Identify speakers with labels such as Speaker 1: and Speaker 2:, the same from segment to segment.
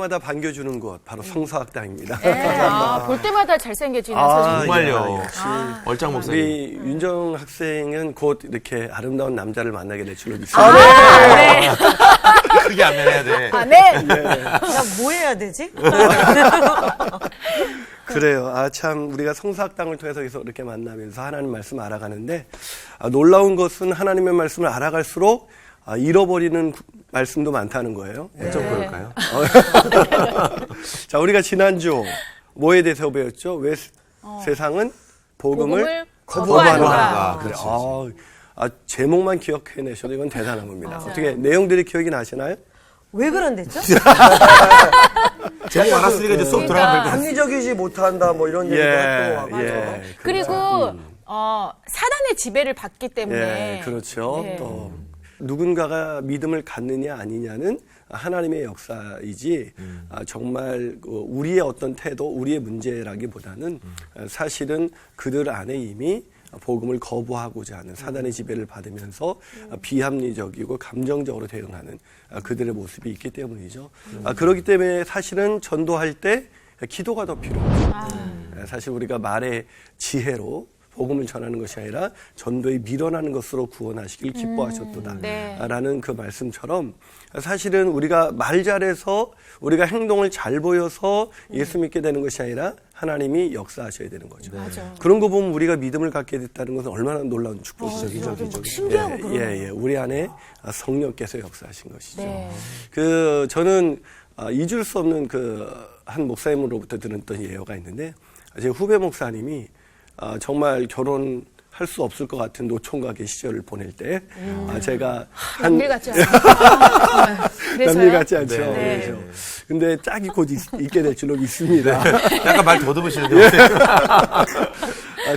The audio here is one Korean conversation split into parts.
Speaker 1: 때마다 반겨주는 곳 바로 성서학당입니다.
Speaker 2: 네. 볼 때마다 잘생겨지는 선생님.
Speaker 3: 정말요.
Speaker 1: 역시
Speaker 3: 얼짱 목사님.
Speaker 1: 우리 윤정 학생은 곧 이렇게 아름다운 남자를 만나게 될 줄로 믿습니다.
Speaker 2: 네.
Speaker 3: 크게 안 내야 돼.
Speaker 2: 네.
Speaker 4: 나 뭐 해야 되지?
Speaker 1: 그래요. 참 우리가 성서학당을 통해서 계속 이렇게 만나면서 하나님 말씀 알아가는데 놀라운 것은 하나님의 말씀을 알아갈수록 잃어버리는 말씀도 많다는 거예요.
Speaker 3: 좀 그럴까요?
Speaker 1: 자, 우리가 지난주 뭐에 대해서 배웠죠? 왜 세상은 복음을 거부하는가.
Speaker 3: 그렇지.
Speaker 1: 제목만 기억해내셔도 이건 대단한 겁니다. 어떻게 내용들이 기억이 나시나요?
Speaker 4: 왜 그런댔죠?
Speaker 3: 제목 알았으니까 이제 수업 들어가면 될 것 같아요.
Speaker 5: 합리적이지 못한다 뭐 이런 얘기도 했던 것 같고.
Speaker 2: 그리고 사단의 지배를 받기 때문에.
Speaker 1: 예, 그렇죠.
Speaker 2: 네.
Speaker 1: 또 누군가가 믿음을 갖느냐 아니냐는 하나님의 역사이지 정말 우리의 어떤 태도, 우리의 문제라기보다는 사실은 그들 안에 이미 복음을 거부하고자 하는 사단의 지배를 받으면서 비합리적이고 감정적으로 대응하는 그들의 모습이 있기 때문이죠. 그렇기 때문에 사실은 전도할 때 기도가 더 필요해요. 사실 우리가 말의 지혜로 복음을 전하는 것이 아니라 전도에 밀어나는 것으로 구원하시길 기뻐하셨도다라는 그 말씀처럼 사실은 우리가 말 잘해서 우리가 행동을 잘 보여서 예수 믿게 되는 것이 아니라 하나님이 역사하셔야 되는 거죠. 그런 거 보면 우리가 믿음을 갖게 됐다는 것은 얼마나 놀라운 축복이죠.
Speaker 4: 신기하고
Speaker 1: 우리 안에 성령께서 역사하신 것이죠.
Speaker 2: 네.
Speaker 1: 저는 잊을 수 없는 한 목사님으로부터 들었던 예화가 있는데 제 후배 목사님이 정말 결혼할 수 없을 것 같은 노총각의 시절을 보낼 때 제가
Speaker 2: 남일 같지 않아요?
Speaker 1: 남일 같지 않죠.
Speaker 2: 네.
Speaker 1: 그렇죠. 근데 짝이 곧 있게 될 줄로 믿습니다.
Speaker 3: 약간 말 더듬으시는데.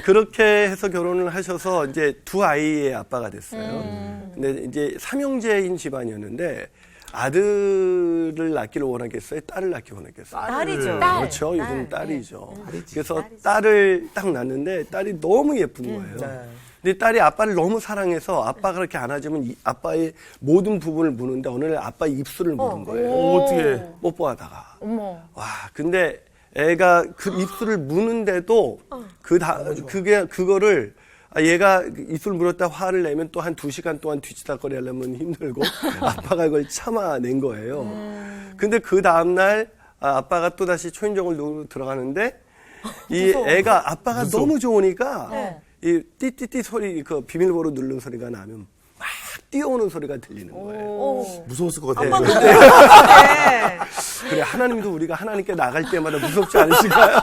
Speaker 1: 그렇게 해서 결혼을 하셔서 이제 두 아이의 아빠가 됐어요. 근데 이제 삼형제인 집안이었는데 아들을 낳기를 원하겠어요? 딸을 낳기 원하겠어요?
Speaker 4: 딸이죠.
Speaker 1: 그렇죠. 요즘 딸이죠. 그래서 딸을 딱 낳는데 딸이 너무 예쁜 거예요. 근데 딸이 아빠를 너무 사랑해서 아빠가 그렇게 안아주면 아빠의 모든 부분을 무는데 어느 날 아빠의 입술을 무는 거예요.
Speaker 3: 어떻게?
Speaker 1: 뽀뽀하다가.
Speaker 2: 어머.
Speaker 1: 와, 근데 애가 그 입술을 무는데도 그거를 얘가 입술 물었다 화를 내면 또 한 2시간 동안 뒤치다거리 하려면 힘들고 아빠가 그걸 참아낸 거예요. 근데 그 다음날 아빠가 또다시 초인종을 누르고 들어가는데 이 애가 아빠가 너무 좋으니까 이 띠띠띠 소리, 그 비밀번호 누르는 소리가 나면 막 뛰어오는 소리가 들리는 거예요.
Speaker 3: 무서웠을 것 같아요.
Speaker 1: 그래, 하나님도 우리가 하나님께 나갈 때마다 무섭지 않으실까요?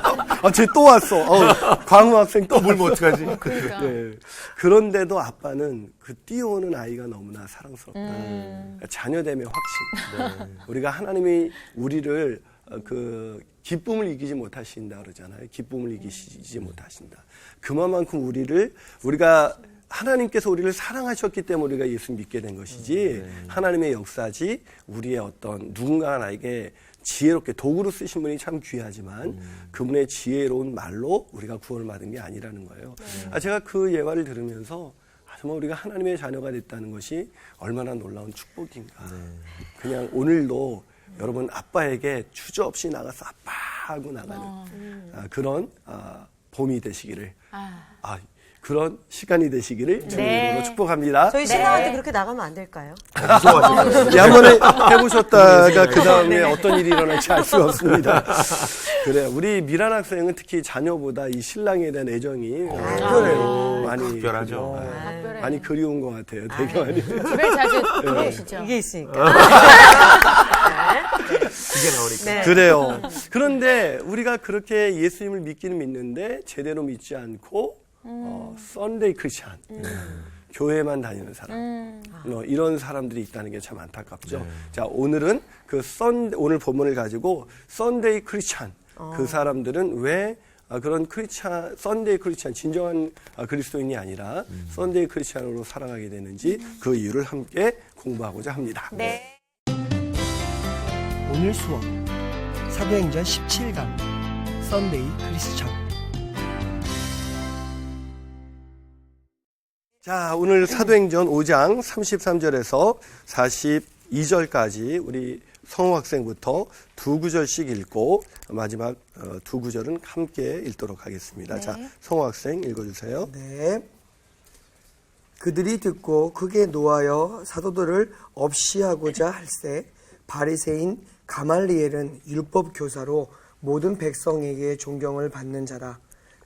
Speaker 1: 쟤 또 왔어. 광우 학생 또
Speaker 3: 물면 어떡하지?
Speaker 2: 그러니까.
Speaker 1: 네. 그런데도 아빠는 그 뛰어오는 아이가 너무나 사랑스럽다. 자녀됨의 확신. 우리가 하나님이 우리를 기쁨을 이기지 못하신다 그러잖아요. 기쁨을 이기시지 못하신다. 그만큼 우리가 하나님께서 우리를 사랑하셨기 때문에 우리가 예수 믿게 된 것이지 하나님의 역사지 우리의 어떤 누군가 나에게 지혜롭게 도구로 쓰신 분이 참 귀하지만 그분의 지혜로운 말로 우리가 구원을 받은 게 아니라는 거예요. 제가 그 예화를 들으면서 정말 우리가 하나님의 자녀가 됐다는 것이 얼마나 놀라운 축복인가. 그냥 오늘도 여러분 아빠에게 주저없이 나가서 아빠 하고 나가는 그런 봄이 되시기를 그런 시간이 되시기를 주님으로 축복합니다.
Speaker 4: 저희 신랑한테 그렇게 나가면 안 될까요?
Speaker 1: 한번 해보셨다가 그 다음에 어떤 일이 일어날지 알 수가 없습니다. 그래, 우리 미란 학생은 특히 자녀보다 이 신랑에 대한 애정이 많이
Speaker 3: 특별하죠.
Speaker 1: 많이 그리운 것 같아요. 되게 많이.
Speaker 2: 집에 자주 들어오시죠.
Speaker 4: 이게 있으니까.
Speaker 3: 이게 나오니까.
Speaker 4: 네.
Speaker 1: 그래요. 그런데 우리가 그렇게 예수님을 믿기는 믿는데 제대로 믿지 않고 썬데이 크리스찬 교회만 다니는 사람 이런 사람들이 있다는 게 참 안타깝죠. 자, 오늘은 오늘 본문을 가지고 썬데이 크리스찬 그 사람들은 왜 그런 썬데이 크리스찬 진정한 그리스도인이 아니라 썬데이 크리스찬으로 살아가게 되는지 그 이유를 함께 공부하고자 합니다.
Speaker 2: 네.
Speaker 5: 오늘 수업 사도행전 17강 썬데이 크리스천.
Speaker 1: 자, 오늘 사도행전 5장 33절에서 42절까지 우리 성호 학생부터 두 구절씩 읽고 마지막 두 구절은 함께 읽도록 하겠습니다.
Speaker 2: 네.
Speaker 1: 자, 성호 학생 읽어주세요.
Speaker 5: 네. 그들이 듣고 크게 노하여 사도들을 없이하고자 할세 바리새인 가말리엘은 율법 교사로 모든 백성에게 존경을 받는 자라.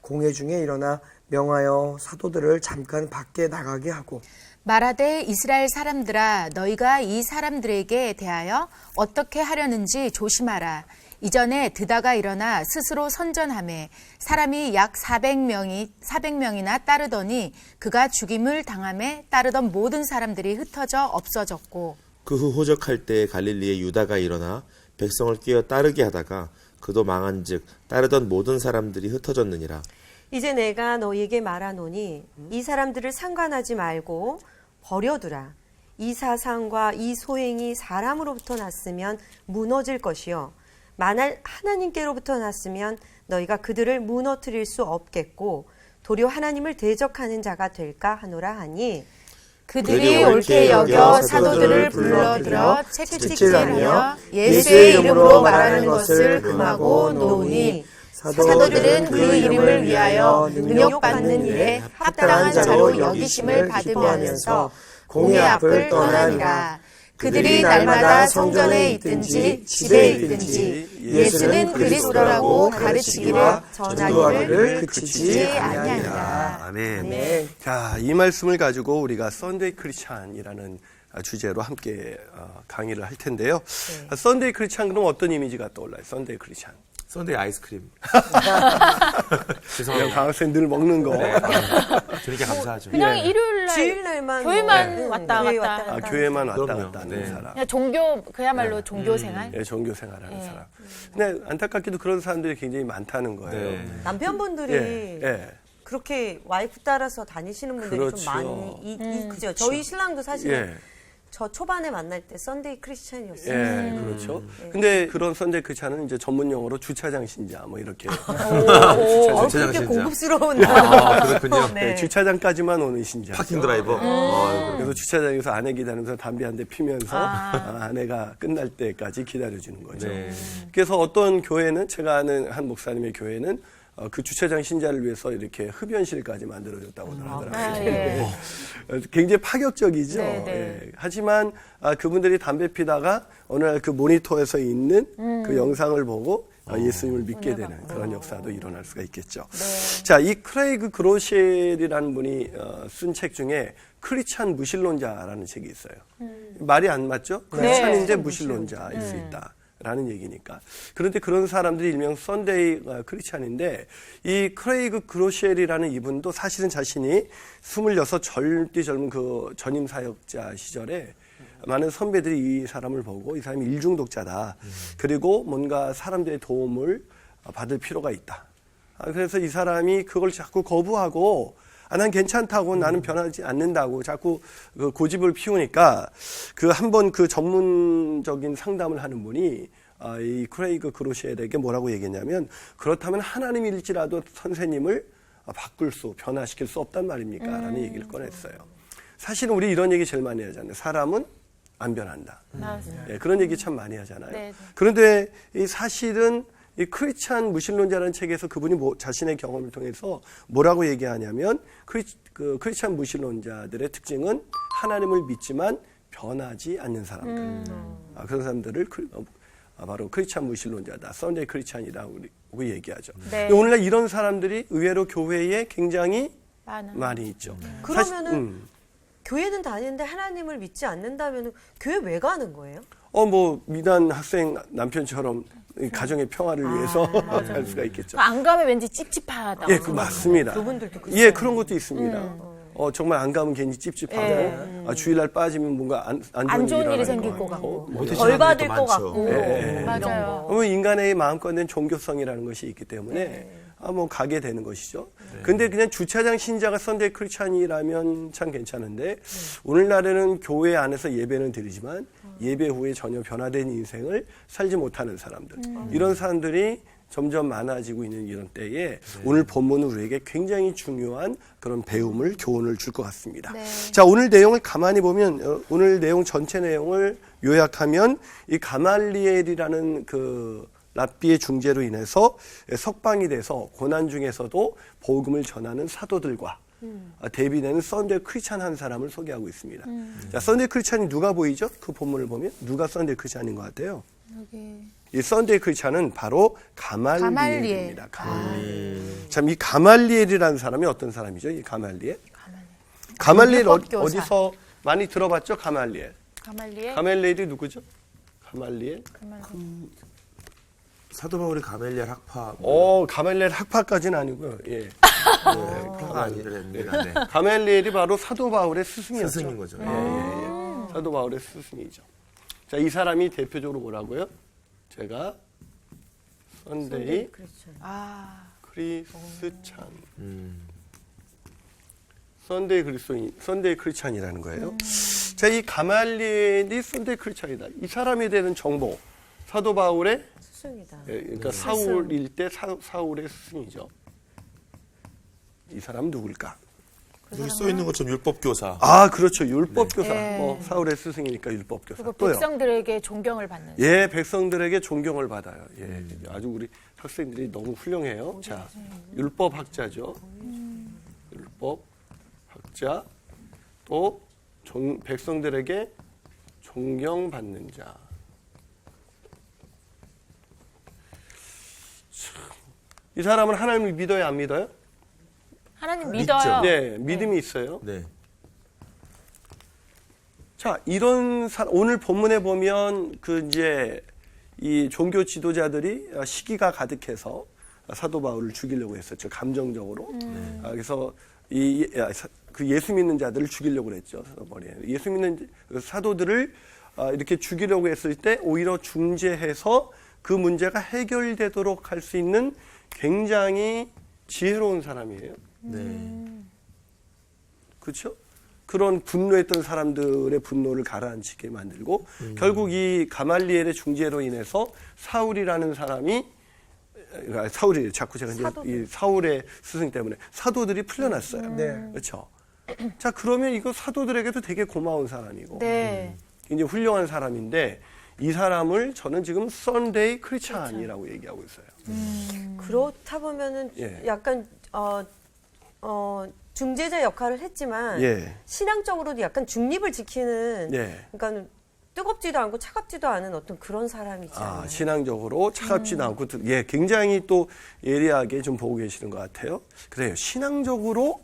Speaker 5: 공회 중에 일어나 명하여 사도들을 잠깐 밖에 나가게 하고
Speaker 2: 말하되 이스라엘 사람들아 너희가 이 사람들에게 대하여 어떻게 하려는지 조심하라. 이전에 드다가 일어나 스스로 선전하매 사람이 약 400명이나 따르더니 그가 죽임을 당함에 따르던 모든 사람들이 흩어져 없어졌고
Speaker 3: 그 후 호적할 때 갈릴리에 유다가 일어나 백성을 끼어 따르게 하다가 그도 망한즉 따르던 모든 사람들이 흩어졌느니라.
Speaker 4: 이제 내가 너희에게 말하노니 이 사람들을 상관하지 말고 버려두라. 이 사상과 이 소행이 사람으로부터 났으면 무너질 것이요 만일 하나님께로부터 났으면 너희가 그들을 무너뜨릴 수 없겠고 도리어 하나님을 대적하는 자가 될까 하노라 하니
Speaker 2: 그들이 옳게 여겨 사도들을 불러들여 채찍질하며 예수의 이름으로 말하는 것을 금하고 놓으니 사도들은 그 이름을 위하여 능력받는 일에 합당한 자로 여기심을 받으면서 공회 앞을 떠나니라. 그들이 날마다 성전에 있든지 집에 있든지 예수는 그리스도라고 가르치기와 전하기를 그치지 아니하니라.
Speaker 3: 아멘.
Speaker 1: 네. 자, 이 말씀을 가지고 우리가 썬데이 크리스찬이라는 주제로 함께 강의를 할 텐데요. 썬데이 크리스찬 그럼 어떤 이미지가 떠올라요? 썬데이 크리스찬.
Speaker 3: 썬데이 아이스크림.
Speaker 1: 그냥
Speaker 3: 죄송합니다.
Speaker 1: 강학생 늘 먹는 거.
Speaker 3: 저에게 감사하죠.
Speaker 2: 그냥 일요일 날
Speaker 4: 주일날만
Speaker 2: 교회만
Speaker 4: 뭐,
Speaker 2: 왔다
Speaker 4: 교회
Speaker 2: 갔다.
Speaker 1: 아, 교회만 왔다
Speaker 3: 그럼요.
Speaker 1: 갔다 하는
Speaker 3: 네.
Speaker 1: 사람.
Speaker 2: 그냥 종교 그야말로 종교 생활.
Speaker 1: 예, 종교 생활하는 사람. 근데 안타깝게도 그런 사람들이 굉장히 많다는 거예요.
Speaker 3: 네.
Speaker 4: 남편분들이
Speaker 1: 예.
Speaker 4: 그렇게 와이프 따라서 다니시는 분들이
Speaker 1: 그렇죠.
Speaker 4: 좀 많이 그죠. 저희 신랑도 사실
Speaker 1: 예.
Speaker 4: 저 초반에 만날 때 썬데이 크리스찬이었어요.
Speaker 1: 예, 그렇죠. 근데 그런 썬데이 크리스찬은 이제 전문 용어로 주차장 신자 뭐 이렇게
Speaker 4: 그렇게
Speaker 3: 주차장 신자.
Speaker 4: 고급스러운
Speaker 3: 아, 그렇군요.
Speaker 1: 네, 주차장까지만 오는 신자.
Speaker 3: 파킹 드라이버.
Speaker 1: 그래서 주차장에서 아내 기다리면서 담배 한 대 피면서 아내가 끝날 때까지 기다려주는 거죠.
Speaker 3: 네.
Speaker 1: 그래서 어떤 교회는 제가 아는 한 목사님의 교회는 그 주차장 신자를 위해서 이렇게 흡연실까지 만들어줬다고 하더라고요. 굉장히 파격적이죠.
Speaker 2: 네, 네.
Speaker 1: 예. 하지만 그분들이 담배 피다가 어느 날 그 모니터에서 있는 그 영상을 보고 예수님을 믿게 되는 그런 역사도 일어날 수가 있겠죠. 자, 이 크레이그 그로셸이라는 분이 쓴 책 중에 크리스찬 무신론자라는 책이 있어요. 말이 안 맞죠? 크리스찬인데 무신론자일 수 있다. 라는 얘기니까. 그런데 그런 사람들이 일명 썬데이 크리스찬인데 이 크레이그 그로셸이라는 이분도 사실은 자신이 26 젊디 젊은 그 전임 사역자 시절에 많은 선배들이 이 사람을 보고 이 사람이 일중독자다. 그리고 뭔가 사람들의 도움을 받을 필요가 있다. 그래서 이 사람이 그걸 자꾸 거부하고 난 괜찮다고 나는 변하지 않는다고 자꾸 그 고집을 피우니까 그 한번 그 전문적인 상담을 하는 분이 이 크레이그 그로셸에게 뭐라고 얘기했냐면 그렇다면 하나님일지라도 선생님을 변화시킬 수 없단 말입니까? 라는 얘기를 꺼냈어요. 사실은 우리 이런 얘기 제일 많이 하잖아요. 사람은 안 변한다. 예, 그런 얘기 참 많이 하잖아요.
Speaker 2: 네.
Speaker 1: 그런데 이 사실은 이 크리스찬 무신론자라는 책에서 그분이 자신의 경험을 통해서 뭐라고 얘기하냐면 크리스찬 무신론자들의 특징은 하나님을 믿지만 변하지 않는 사람들. 그런 사람들을 바로 크리스찬 무신론자다. 썬데이 크리스찬이라고 얘기하죠.
Speaker 2: 네.
Speaker 1: 근데 오늘날 이런 사람들이 의외로 교회에 굉장히 많이 있죠.
Speaker 4: 그러면은 교회는 다니는데 하나님을 믿지 않는다면 교회 왜 가는 거예요?
Speaker 1: 미단 학생 남편처럼 가정의 평화를 위해서 할 수가 있겠죠.
Speaker 2: 안 가면 왠지 찝찝하다.
Speaker 1: 예, 맞습니다.
Speaker 4: 그분들도
Speaker 1: 예, 그런 것도 있습니다. 정말 안 가면 괜히 찝찝하고 주일날 빠지면 뭔가
Speaker 2: 안 좋은 일이
Speaker 1: 일어날
Speaker 2: 생길
Speaker 1: 것
Speaker 2: 것 같고.
Speaker 4: 벌 받을 것 같고
Speaker 2: 맞아요.
Speaker 1: 그러면 인간의 마음껏 낸 종교성이라는 것이 있기 때문에 가게 되는 것이죠. 근데 그냥 주차장 신자가 썬데이 크리스찬이라면 참 괜찮은데 오늘날에는 교회 안에서 예배는 드리지만 예배 후에 전혀 변화된 인생을 살지 못하는 사람들. 이런 사람들이 점점 많아지고 있는 이런 때에 오늘 본문은 우리에게 굉장히 중요한 그런 배움을, 교훈을 줄 것 같습니다.
Speaker 2: 네.
Speaker 1: 자, 오늘 내용을 가만히 보면 오늘 내용 전체 내용을 요약하면 이 가말리엘이라는 그 랍비의 중재로 인해서 석방이 돼서 고난 중에서도 복음을 전하는 사도들과 대비되는 썬데이 크리스찬 한 사람을 소개하고 있습니다. 자, 썬데이 크리스찬이 누가 보이죠? 그 본문을 보면 누가 썬데이 크리스찬인 것 같아요?
Speaker 2: 여기.
Speaker 1: 이 썬데이 크리스찬은 바로 가말리엘입니다.
Speaker 2: 가말리엘.
Speaker 1: 참, 이 가말리엘이라는 사람이 어떤 사람이죠? 이 가말리엘? 가말리엘
Speaker 2: 율법교사.
Speaker 1: 어디서 많이 들어봤죠? 가말리엘.
Speaker 2: 가말리엘.
Speaker 1: 가말리엘이 누구죠? 가말리엘?
Speaker 3: 사도 바울이 가멜리엘 학파
Speaker 1: 가말리엘 학파까지는 아니고요. 예.
Speaker 3: 학파가 아니랍니다. 네.
Speaker 1: 가말리엘이 바로 사도 바울의 스승이었죠.
Speaker 3: 스승인 거죠.
Speaker 1: 예. 사도 바울의 스승이죠. 자, 이 사람이 대표적으로 뭐라고요? 제가 썬데이
Speaker 2: 아,
Speaker 1: 크리스찬. 썬데이 크리스찬이라는 거예요. 자, 이 가말리엘이 썬데이 크리스찬이다. 이 사람에 대한 정보, 사도 바울의
Speaker 4: 스승이다.
Speaker 1: 그러니까 사울일 때 사울의 스승이죠. 이 사람 누굴까?
Speaker 3: 여기 써 있는 것처럼 율법 교사.
Speaker 1: 아, 그렇죠. 율법교사.
Speaker 2: 네.
Speaker 1: 사울의 스승이니까 율법교사.
Speaker 2: 그리고
Speaker 1: 또요.
Speaker 2: 백성들에게 존경을 받는.
Speaker 1: 예, 백성들에게 존경을 받아요. 예, 아주 우리 학생들이 너무 훌륭해요. 자, 율법학자죠. 율법학자. 또 백성들에게 존경받는 자. 이 사람은 하나님을 믿어요, 안 믿어요?
Speaker 2: 하나님
Speaker 3: 믿죠.
Speaker 2: 믿어요.
Speaker 1: 네, 믿음이 있어요.
Speaker 3: 네.
Speaker 1: 자, 이런 오늘 본문에 보면 그 이제 이 종교 지도자들이 시기가 가득해서 사도 바울을 죽이려고 했었죠. 감정적으로. 그래서 그 예수 믿는 자들을 죽이려고 했죠. 예수 믿는 사도들을 이렇게 죽이려고 했을 때 오히려 중재해서 그 문제가 해결되도록 할 수 있는 굉장히 지혜로운 사람이에요.
Speaker 3: 네.
Speaker 1: 그렇죠? 그런 분노했던 사람들의 분노를 가라앉히게 만들고 결국 이 가말리엘의 중재로 인해서 사울이라는 사람이 사울이 자꾸 제가 이제 이 사울의 스승 때문에 사도들이 풀려났어요.
Speaker 5: 네.
Speaker 1: 그렇죠? 자, 그러면 이거 사도들에게도 되게 고마운 사람이고
Speaker 2: 네.
Speaker 1: 굉장히 훌륭한 사람인데 이 사람을 저는 지금 썬데이 크리스찬이라고 얘기하고 있어요.
Speaker 4: 그렇다 보면은
Speaker 1: 예.
Speaker 4: 약간 중재자 역할을 했지만
Speaker 1: 예.
Speaker 4: 신앙적으로도 약간 중립을 지키는
Speaker 1: 예.
Speaker 4: 그러니까 뜨겁지도 않고 차갑지도 않은 어떤 그런 사람이지 않나요?
Speaker 1: 신앙적으로 차갑지도 않고 굉장히 또 예리하게 좀 보고 계시는 것 같아요. 그래요. 신앙적으로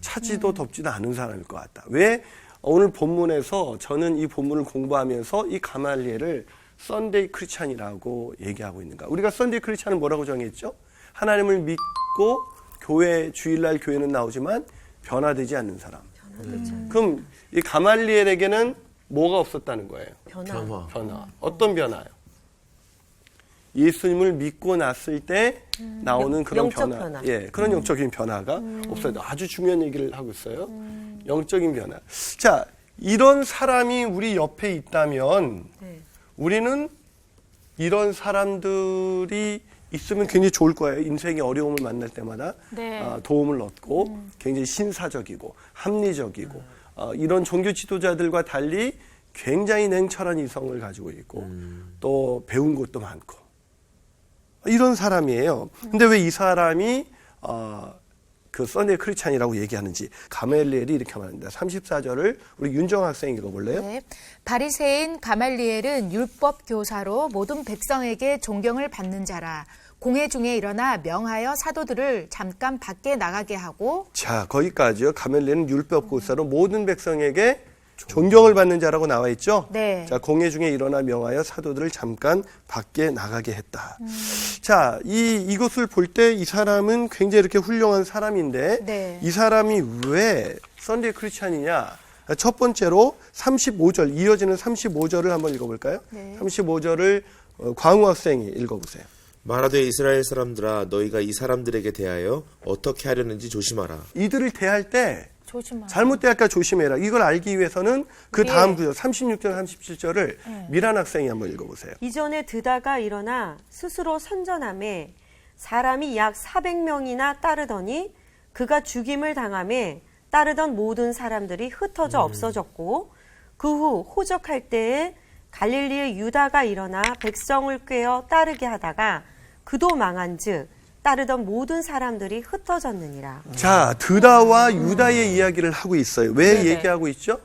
Speaker 1: 차지도 덥지도 않은 사람일 것 같다. 왜? 오늘 본문에서 저는 이 본문을 공부하면서 이 가말리엘을 썬데이 크리스찬이라고 얘기하고 있는가? 우리가 썬데이 크리스찬은 뭐라고 정했죠? 하나님을 믿고 교회 주일날 교회는 나오지만 변화되지 않는 사람. 그럼 이 가말리엘에게는 뭐가 없었다는 거예요? 변화. 어떤 변화요? 예수님을 믿고 났을 때 나오는 그런
Speaker 4: 영적
Speaker 1: 변화. 예, 그런 영적인 변화가 없어요. 아주 중요한 얘기를 하고 있어요. 영적인 변화. 자, 이런 사람이 우리 옆에 있다면
Speaker 4: 네.
Speaker 1: 우리는 이런 사람들이 있으면 굉장히 좋을 거예요. 인생의 어려움을 만날 때마다
Speaker 2: 네.
Speaker 1: 도움을 얻고 굉장히 신사적이고 합리적이고 이런 종교 지도자들과 달리 굉장히 냉철한 이성을 가지고 있고 또 배운 것도 많고 이런 사람이에요. 근데 왜 이 사람이 그 썬데이 크리스찬이라고 얘기하는지 가말리엘이 이렇게 말합니다. 34절을 우리 윤정 학생 읽어볼래요?
Speaker 2: 네. 바리새인 가말리엘은 율법 교사로 모든 백성에게 존경을 받는 자라. 공회 중에 일어나 명하여 사도들을 잠깐 밖에 나가게 하고.
Speaker 1: 자, 거기까지요. 가말리엘은 율법 교사로 모든 백성에게 존경을 받는 자라고 나와 있죠?
Speaker 2: 네.
Speaker 1: 자, 공회 중에 일어나 명하여 사도들을 잠깐 밖에 나가게 했다. 자, 이것을 볼 때 이 사람은 굉장히 이렇게 훌륭한 사람인데
Speaker 2: 네.
Speaker 1: 이 사람이 왜 썬데이 크리스찬이냐? 첫 번째로 35절, 이어지는 35절을 한번 읽어볼까요?
Speaker 2: 네.
Speaker 1: 35절을 광우 학생이 읽어보세요.
Speaker 3: 말하되 이스라엘 사람들아 너희가 이 사람들에게 대하여 어떻게 하려는지 조심하라.
Speaker 1: 이들을 대할 때
Speaker 2: 조심하라.
Speaker 1: 잘못 대할까 조심해라. 이걸 알기 위해서는 그
Speaker 2: 예.
Speaker 1: 다음 구절 36절, 37절을 미란 학생이 한번 읽어보세요.
Speaker 4: 이전에 드다가 일어나 스스로 선전함에 사람이 약 400명이나 따르더니 그가 죽임을 당함에 따르던 모든 사람들이 흩어져 없어졌고 그 후 호적할 때에 갈릴리의 유다가 일어나 백성을 꾀어 따르게 하다가 그도 망한즉 따르던 모든 사람들이 흩어졌느니라.
Speaker 1: 자, 드다와 유다의 이야기를 하고 있어요. 왜
Speaker 2: 네네.
Speaker 1: 얘기하고 있죠?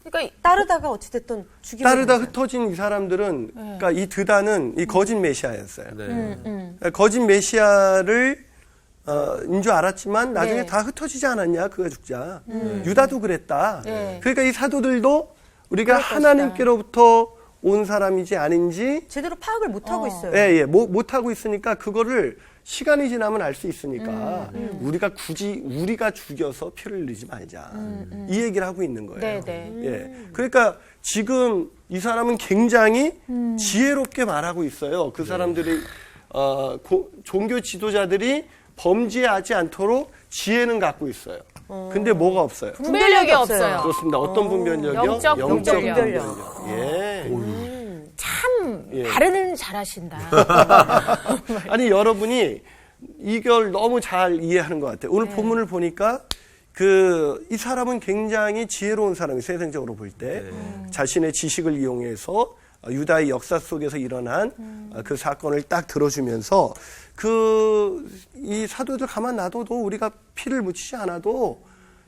Speaker 2: 그러니까
Speaker 4: 따르다가 어찌됐든 죽임을
Speaker 1: 따르다
Speaker 4: 당했어요.
Speaker 1: 흩어진 이 사람들은, 그러니까 이 드다는 이 거짓 메시아였어요.
Speaker 3: 네.
Speaker 1: 거짓 메시아를 인 줄 알았지만 나중에
Speaker 2: 네.
Speaker 1: 다 흩어지지 않았냐, 그가 죽자. 유다도 그랬다.
Speaker 2: 네.
Speaker 1: 그러니까 이 사도들도 우리가
Speaker 2: 그럴
Speaker 1: 하나님께로부터 온 사람인지 아닌지
Speaker 4: 제대로 파악을 못하고 있어요.
Speaker 1: 못하고 있으니까 그거를 시간이 지나면 알 수 있으니까 우리가 굳이 우리가 죽여서 피를 흘리지 말자. 이 얘기를 하고 있는 거예요.
Speaker 2: 네네.
Speaker 1: 예. 그러니까 지금 이 사람은 굉장히 지혜롭게 말하고 있어요. 그 사람들이 종교 지도자들이 범죄하지 않도록 지혜는 갖고 있어요. 근데 뭐가 없어요?
Speaker 2: 분별력이 없어요.
Speaker 1: 그렇습니다. 어떤 분별력이요?
Speaker 2: 영적
Speaker 4: 분별력.
Speaker 1: 예.
Speaker 2: 참
Speaker 1: 예.
Speaker 2: 발음은 잘하신다.
Speaker 1: 아니 여러분이 이걸 너무 잘 이해하는 것 같아요. 오늘 본문을 보니까 이 사람은 굉장히 지혜로운 사람이 세상적으로 볼 때 자신의 지식을 이용해서 유다의 역사 속에서 일어난 그 사건을 딱 들어주면서 이 사도들 가만 놔둬도 우리가 피를 묻히지 않아도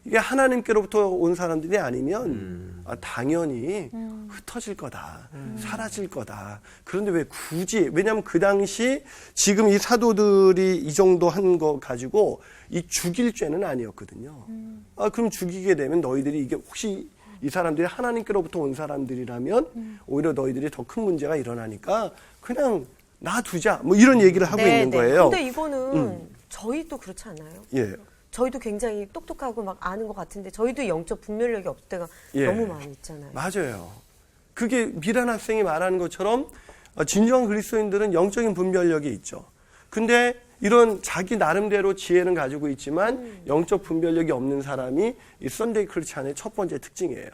Speaker 1: 이게 하나님께로부터 온 사람들이 아니면 당연히 흩어질 거다. 사라질 거다. 그런데 왜 굳이, 왜냐하면 그 당시 지금 이 사도들이 이 정도 한 거 가지고 이 죽일 죄는 아니었거든요. 그럼 죽이게 되면 너희들이 이게 혹시 이 사람들이 하나님께로부터 온 사람들이라면 오히려 너희들이 더 큰 문제가 일어나니까 그냥 놔두자. 뭐 이런 얘기를 하고
Speaker 2: 네,
Speaker 1: 있는
Speaker 2: 네.
Speaker 1: 거예요.
Speaker 4: 근데 이거는 저희도 그렇지 않아요?
Speaker 1: 예.
Speaker 4: 저희도 굉장히 똑똑하고 막 아는 것 같은데 저희도 영적 분별력이 없을 때가
Speaker 1: 예.
Speaker 4: 너무 많이 있잖아요.
Speaker 1: 맞아요. 그게 미란 학생이 말하는 것처럼 진정한 그리스도인들은 영적인 분별력이 있죠. 근데 이런 자기 나름대로 지혜는 가지고 있지만 영적 분별력이 없는 사람이 이 썬데이 크리스찬의 첫 번째 특징이에요.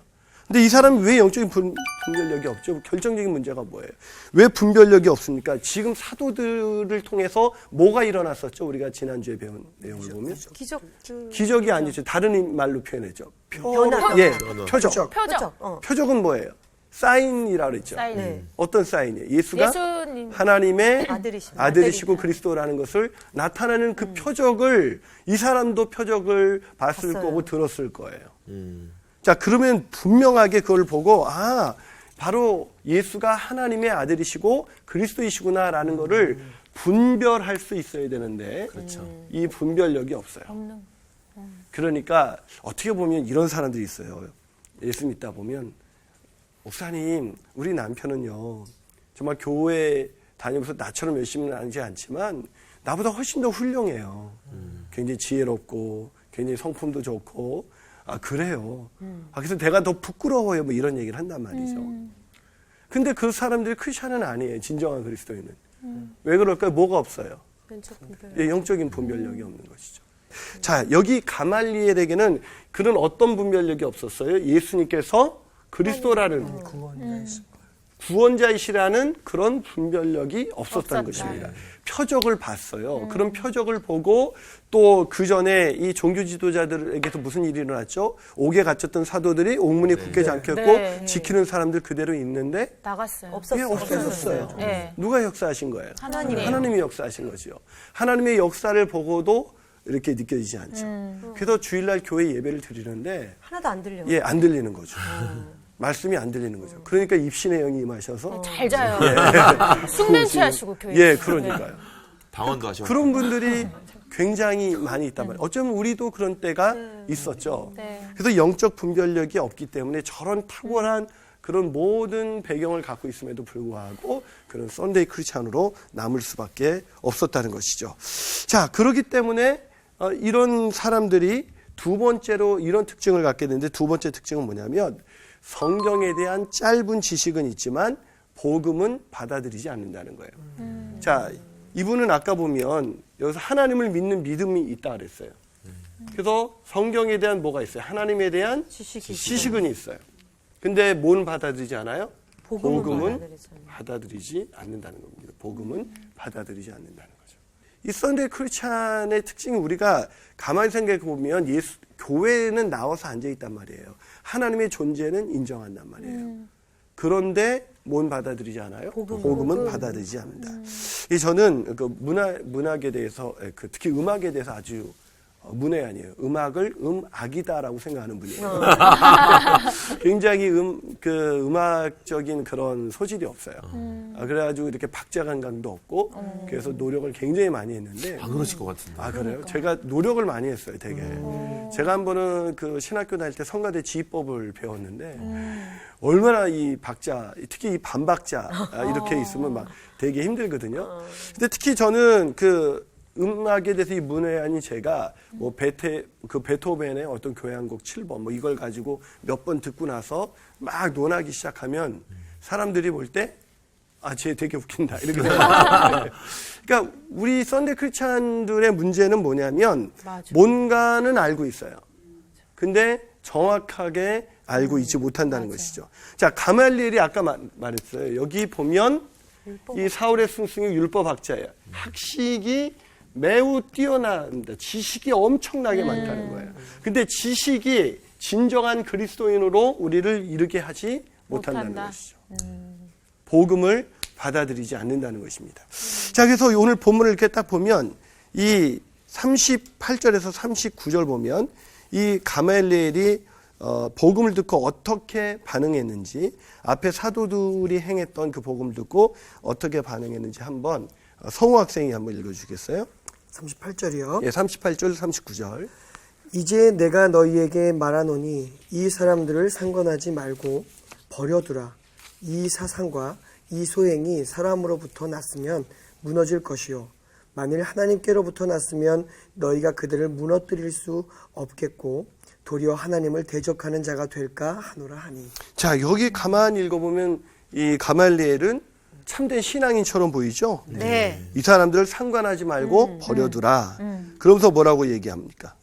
Speaker 1: 근데 이 사람이 왜 영적인 분별력이 없죠? 결정적인 문제가 뭐예요? 왜 분별력이 없습니까? 지금 사도들을 통해서 뭐가 일어났었죠? 우리가 지난주에 배운 내용을 보면 기적이 아니죠. 다른 말로 표현했죠.
Speaker 4: 변화.
Speaker 1: 예, 표적.
Speaker 2: 표적.
Speaker 1: 표적은 뭐예요? 사인이라고 그랬죠.
Speaker 2: 사인.
Speaker 4: 네.
Speaker 1: 어떤 사인이에요? 예수가
Speaker 2: 예수님.
Speaker 1: 하나님의
Speaker 4: 아들이시고.
Speaker 1: 아들이시고 그리스도라는 것을 나타내는 그 표적을 이 사람도 표적을 봤을
Speaker 4: 봤어요.
Speaker 1: 거고 들었을 거예요. 자, 그러면 분명하게 그걸 보고 바로 예수가 하나님의 아들이시고 그리스도이시구나라는 거를 분별할 수 있어야 되는데 이 분별력이 없어요. 그러니까 어떻게 보면 이런 사람들이 있어요. 예수 믿다 보면 목사님, 우리 남편은요, 정말 교회 다니면서 나처럼 열심히는 하지 않지만, 나보다 훨씬 더 훌륭해요. 굉장히 지혜롭고, 굉장히 성품도 좋고, 그래요. 그래서 내가 더 부끄러워요. 뭐 이런 얘기를 한단 말이죠. 근데 그 사람들이 크리스찬은 아니에요. 진정한 그리스도인은. 왜 그럴까요? 뭐가 없어요? 영적인 분별력이 없는 것이죠. 자, 여기 가말리엘에게는 그런 어떤 분별력이 없었어요? 예수님께서 그리스도라는 구원자이시라는 그런 분별력이 없었다는 것입니다. 표적을 봤어요. 그런 표적을 보고 또 그 전에 이 종교 지도자들에게서 무슨 일이 일어났죠? 옥에 갇혔던 사도들이 옥문이 굳게 잠겼고
Speaker 2: 네.
Speaker 1: 지키는 사람들 그대로 있는데
Speaker 2: 나갔어요.
Speaker 1: 없어졌어요.
Speaker 2: 네.
Speaker 1: 누가 역사하신 거예요?
Speaker 2: 하나님이에요.
Speaker 1: 하나님이 역사하신 거죠. 하나님의 역사를 보고도 이렇게 느껴지지 않죠. 그래서 주일날 교회 예배를 드리는데
Speaker 4: 하나도 안 들려요.
Speaker 1: 예, 안 들리는 거죠. 말씀이 안 들리는 거죠. 그러니까 입신의 영이 임하셔서
Speaker 2: 잘 자요. 숙면 취하시고 교회.
Speaker 1: 예, 그러니까요.
Speaker 3: 방언도 하시고.
Speaker 1: 그런 분들이 굉장히 많이 있단 말이에요. 어쩌면 우리도 그런 때가 있었죠.
Speaker 2: 네.
Speaker 1: 그래서 영적 분별력이 없기 때문에 저런 탁월한 그런 모든 배경을 갖고 있음에도 불구하고 그런 썬데이 크리스찬으로 남을 수밖에 없었다는 것이죠. 자, 그렇기 때문에 이런 사람들이 두 번째로 이런 특징을 갖게 되는데 두 번째 특징은 뭐냐면 성경에 대한 짧은 지식은 있지만 복음은 받아들이지 않는다는 거예요. 자, 이분은 아까 보면 여기서 하나님을 믿는 믿음이 있다 그랬어요. 그래서 성경에 대한 뭐가 있어요? 하나님에 대한 지식은 있어요. 근데 뭔 받아들이지 않아요? 복음은 받아들이지 않는다는 겁니다. 복음은 받아들이지 않는다는 거죠. 이 썬데이 크리스찬의 특징이 우리가 가만히 생각해 보면 교회는 나와서 앉아 있단 말이에요. 하나님의 존재는 인정한단 말이에요. 그런데 뭔 받아들이지 않아요? 복음은 받아들이지 않는다. 이 저는 그 문학에 대해서 특히 음악에 대해서 아주 문외한이에요. 음악을 음악이다라고 생각하는 분이에요. 굉장히 음악적인 그런 소질이 없어요. 그래가지고 이렇게 박자 감각도 없고 그래서 노력을 굉장히 많이 했는데.
Speaker 3: 안 그러실 것 같은데.
Speaker 1: 아 그래요? 제가 노력을 많이 했어요, 되게. 제가 한 번은 그 신학교 다닐 때 성가대 지휘법을 배웠는데 얼마나 이 박자, 특히 이 반박자 이렇게 있으면 막 되게 힘들거든요. 근데 특히 저는 그 음악에 대해서 이 문외한이 제가 뭐 베토벤의 어떤 교향곡 7번 뭐 이걸 가지고 몇 번 듣고 나서 막 논하기 시작하면 사람들이 볼 때 쟤 되게 웃긴다 이렇게 생각해요. 그러니까 우리 썬데이 크리스찬들의 문제는 뭐냐면 뭔가는 알고 있어요. 근데 정확하게 알고 있지 못한다는 것이죠. 자, 가말리엘이 아까 말했어요. 여기 보면 이 사울의 승승이 율법학자예요. 학식이 매우 뛰어납니다. 지식이 엄청나게 많다는 거예요. 근데 지식이 진정한 그리스도인으로 우리를 이르게 하지 못한다는 것이죠. 복음을 받아들이지 않는다는 것입니다. 자, 그래서 오늘 본문을 이렇게 딱 보면 이 38절에서 39절 보면 이 가말리엘이 복음을 듣고 어떻게 반응했는지 앞에 사도들이 행했던 그 복음을 듣고 어떻게 반응했는지 한번 성우 학생이 한번 읽어주겠어요?
Speaker 5: 38절이요.
Speaker 1: 예, 38절, 39절.
Speaker 5: 이제 내가 너희에게 말하노니 이 사람들을 상관하지 말고 버려두라. 이 사상과 이 소행이 사람으로부터 났으면 무너질 것이요. 만일 하나님께로부터 났으면 너희가 그들을 무너뜨릴 수 없겠고 도리어 하나님을 대적하는 자가 될까 하노라 하니. 자,
Speaker 1: 여기 가만히 읽어보면 이 가말리엘은 참된 신앙인처럼 보이죠?
Speaker 2: 네.
Speaker 1: 이 사람들을 상관하지 말고 버려두라. 그러면서 뭐라고 얘기합니까?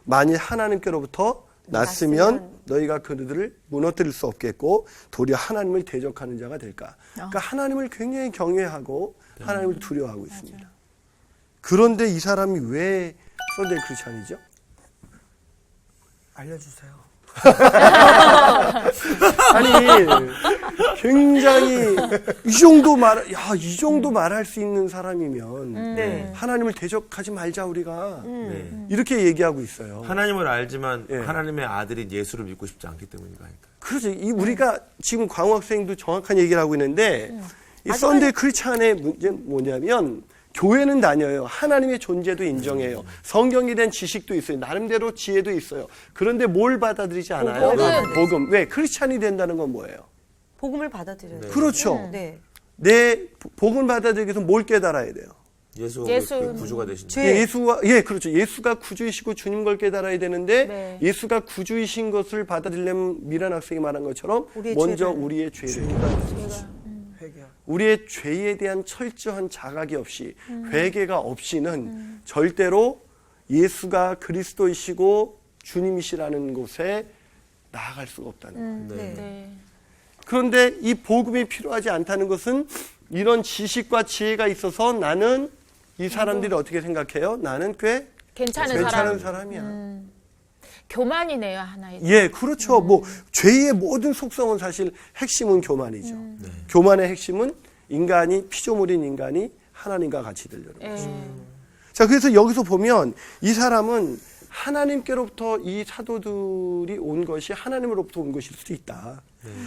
Speaker 1: 만일 하나님께로부터 났으면 너희가 그들을 무너뜨릴 수 없겠고 도리어 하나님을 대적하는 자가 될까? 그러니까 하나님을 굉장히 경외하고 하나님을 두려워하고 있습니다. 그런데 이 사람이 왜 썬데이 크리스찬이죠?
Speaker 5: 알려주세요.
Speaker 1: 아니, 굉장히 이 정도 말할 수 있는 사람이면 하나님을 대적하지 말자 우리가 이렇게 얘기하고 있어요.
Speaker 3: 하나님을 알지만
Speaker 1: 예.
Speaker 3: 하나님의 아들인 예수를 믿고 싶지 않기 때문인가 하니까.
Speaker 1: 그렇죠. 우리가 지금 광우 학생도 정확한 얘기를 하고 있는데 이 썬데이 크리스찬의 문제는 뭐냐면 교회는 다녀요. 하나님의 존재도 인정해요. 성경에 대한 지식도 있어요. 나름대로 지혜도 있어요. 그런데 뭘 받아들이지 않아요? 복음. 왜? 크리스찬이 된다는 건 뭐예요?
Speaker 4: 복음을 받아들여야 돼요.
Speaker 1: 그렇죠.
Speaker 4: 네.
Speaker 1: 내 복음을 받아들이기 위해서 뭘 깨달아야 돼요?
Speaker 3: 예수가 그 구주가 되신
Speaker 1: 그렇죠. 예수가 구주이시고 주님 걸 깨달아야 되는데
Speaker 2: 네.
Speaker 1: 예수가 구주이신 것을 받아들이려면 미란 학생이 말한 것처럼 먼저 우리의 죄를 깨달아야 우리의 죄에 대한 철저한 자각이 없이 회개가 없이는 절대로 예수가 그리스도이시고 주님이시라는 곳에 나아갈 수가 없다는 거예요.
Speaker 2: 네.
Speaker 1: 그런데 이 복음이 필요하지 않다는 것은 이런 지식과 지혜가 있어서 나는 이 사람들이 어떻게 생각해요? 나는 꽤
Speaker 2: 괜찮은
Speaker 1: 사람이야.
Speaker 2: 교만이네요, 하나의.
Speaker 1: 예, 그렇죠. 뭐 죄의 모든 속성은 사실 핵심은 교만이죠. 교만의 핵심은 피조물인 인간이 하나님과 같이 되려는 거죠. 자, 그래서 여기서 보면 이 사람은 하나님께로부터 이 사도들이 온 것이 하나님으로부터 온 것일 수도 있다.